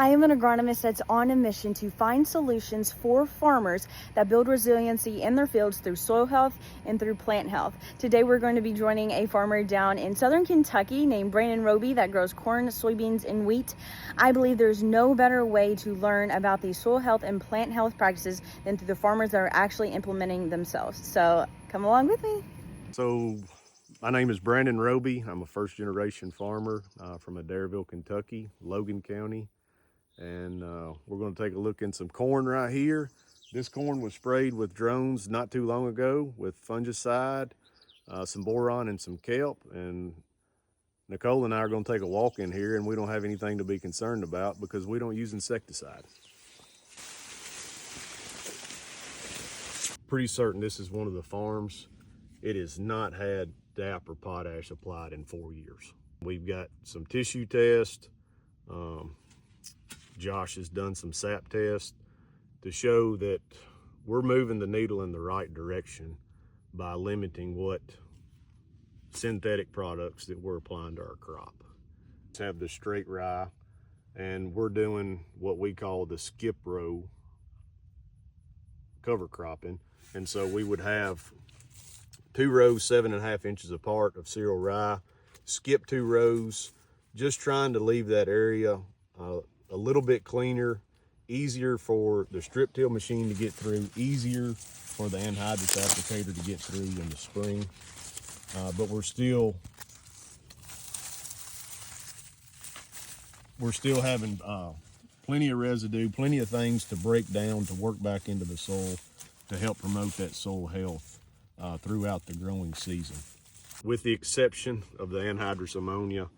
I am an agronomist that's on a mission to find solutions for farmers that build resiliency in their fields through soil health and through plant health. Today we're going to be joining a farmer down in southern Kentucky named Brandon Robey that grows corn, soybeans, and wheat. I believe there's no better way to learn about these soil health and plant health practices than through the farmers that are actually implementing themselves. So come along with me. So my name is Brandon Robey. I'm a first generation farmer from Adairville, Kentucky, Logan County. And we're going to take a look in some corn right here. This corn was sprayed with drones not too long ago with fungicide, some boron and some kelp. And Nicole and I are going to take a walk in here, and we don't have anything to be concerned about because we don't use insecticide. Pretty certain this is one of the farms. It has not had DAP or potash applied in 4 years. We've got some tissue tests. Josh has done some sap tests to show that we're moving the needle in the right direction by limiting what synthetic products that we're applying to our crop. We have the straight rye, and we're doing what we call the skip row cover cropping. And so we would have 2 rows 7.5 inches apart of cereal rye, skip 2 rows, just trying to leave that area a little bit cleaner, easier for the strip till machine to get through, easier for the anhydrous applicator to get through in the spring. But we're still having plenty of residue, plenty of things to break down, to work back into the soil to help promote that soil health throughout the growing season. With the exception of the anhydrous ammonia,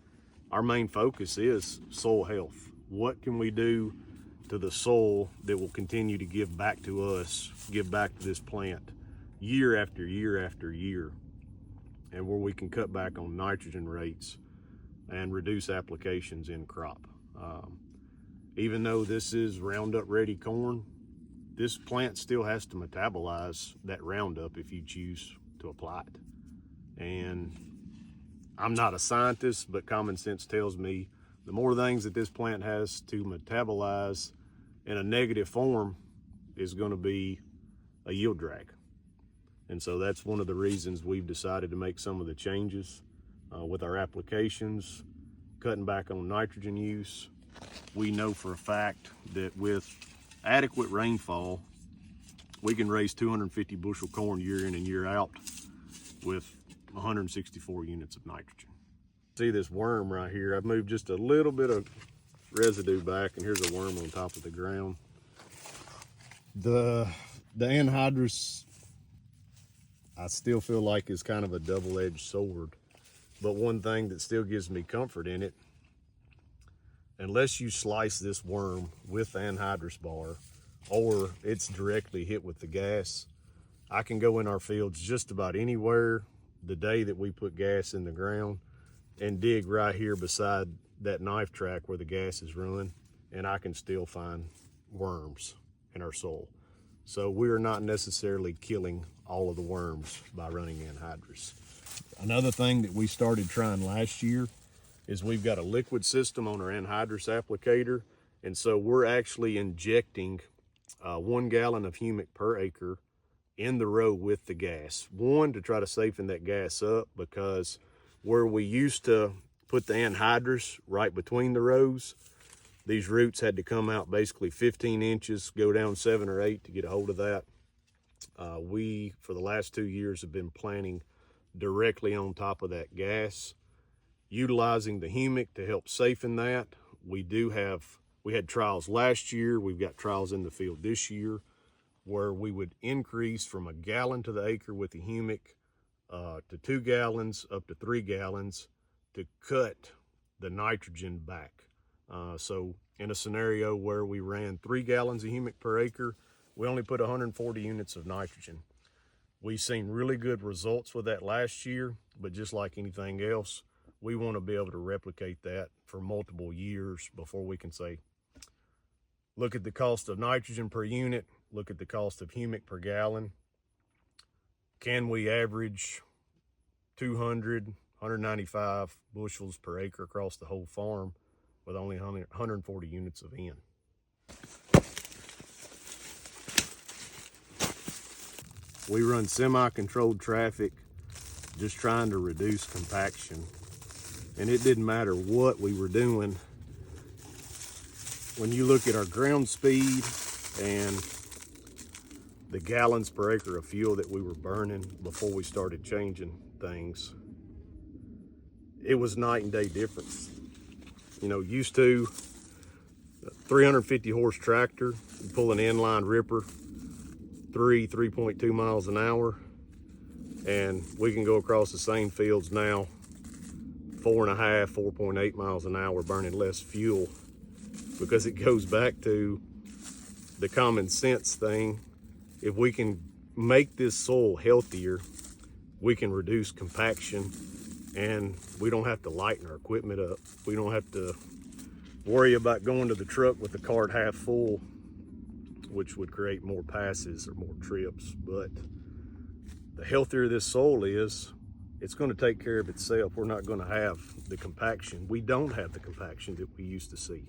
our main focus is soil health. What can we do to the soil that will continue to give back to us, give back to this plant year after year after year, and where we can cut back on nitrogen rates and reduce applications in crop. Even though this is Roundup ready corn, this plant still has to metabolize that Roundup if you choose to apply it. And I'm not a scientist, but common sense tells me the more things that this plant has to metabolize in a negative form is going to be a yield drag. And so that's one of the reasons we've decided to make some of the changes with our applications, cutting back on nitrogen use. We know for a fact that with adequate rainfall, we can raise 250 bushel corn year in and year out with 164 units of nitrogen. See this worm right here? I've moved just a little bit of residue back, and here's a worm on top of the ground. The anhydrous, I still feel like is kind of a double-edged sword, but one thing that still gives me comfort in it, unless you slice this worm with the anhydrous bar or it's directly hit with the gas, I can go in our fields just about anywhere the day that we put gas in the ground and dig right here beside that knife track where the gas is run, and I can still find worms in our soil. So we're not necessarily killing all of the worms by running anhydrous. Another thing that we started trying last year is we've got a liquid system on our anhydrous applicator, and so we're actually injecting 1 gallon of humic per acre in the row with the gas. One, to try to siphon that gas up, because where we used to put the anhydrous right between the rows, these roots had to come out basically 15 inches, go down 7 or 8 to get a hold of that. We, for the last 2 years, have been planting directly on top of that gas, utilizing the humic to help siphon that. We had trials last year. We've got trials in the field this year where we would increase from 1 gallon to the acre with the humic to 2 gallons up to 3 gallons to cut the nitrogen back. So in a scenario where we ran 3 gallons of humic per acre, we only put 140 units of nitrogen. We've seen really good results with that last year, but just like anything else, we want to be able to replicate that for multiple years before we can say, look at the cost of nitrogen per unit, look at the cost of humic per gallon. Can we average 200, 195 bushels per acre across the whole farm with only 140 units of N. We run semi-controlled traffic, just trying to reduce compaction. And it didn't matter what we were doing. When you look at our ground speed and the gallons per acre of fuel that we were burning before we started changing things, it was night and day difference. You know, used to 350 horse tractor, you pull an inline ripper, 3.2 miles an hour, and we can go across the same fields now 4.8 miles an hour, burning less fuel, because it goes back to the common sense thing. If we can make this soil healthier, we can reduce compaction, and we don't have to lighten our equipment up. We don't have to worry about going to the truck with the cart half full, which would create more passes or more trips. But the healthier this soil is, it's going to take care of itself. We're not going to have the compaction. We don't have the compaction that we used to see.